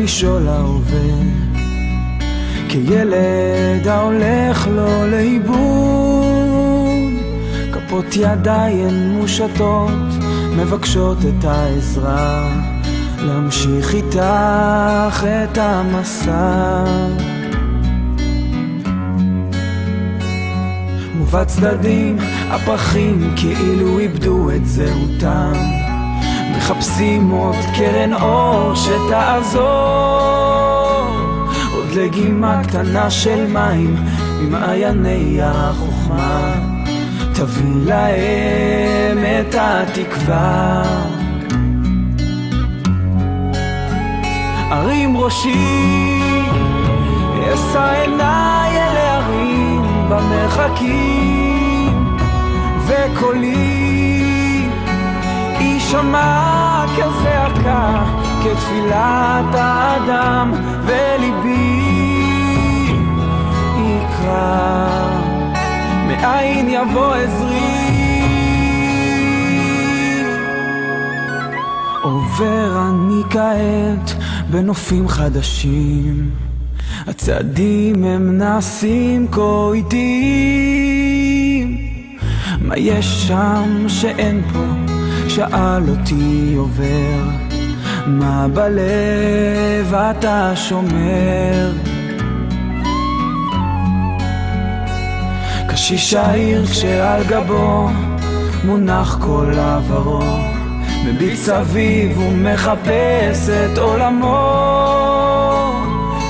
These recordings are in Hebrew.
משול ההווה, כילד ההולך לו לאיבוד. כפות ידיים מושטות מבקשות את העזרה, להמשיך איתך את המסע. ובצדדים הפרחים כאילו איבדו את זהותם, מחפשים עוד קרן אור שתעזור, עוד לגימה קטנה של מים ממעייני החוכמה, תביא להם את התקווה. הרים ראשי, אשא עיניי אל ההרים במרחקים, וקולי יישמע כזעקה, כתפילת האדם, וליבי יקרא, מאין יבוא עזרי. עובר אני כעת בנופים חדשים, הצעדים הם נעשים כה איטיים. מה יש שם שאין פה? שאל אותי עובר, מה בלב אתה שומר? קשיש העיר כשעל גבו מונח כל עברו, מביט סביב ומחפש את עולמו.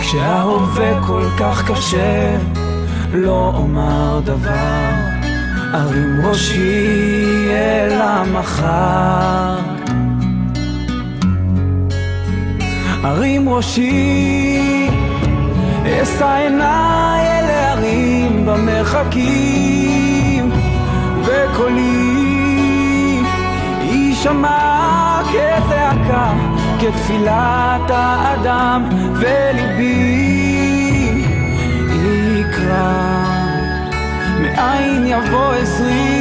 כשההווה כל כך קשה לא אומר דבר, ארים ראשי אל המחר. ארים ראשי, אשא עיניי אל ההרים במרחקים, וקולי יישמע כזעקה, כתפילת האדם, וליבי יקרא, מאין יבוא עזרי.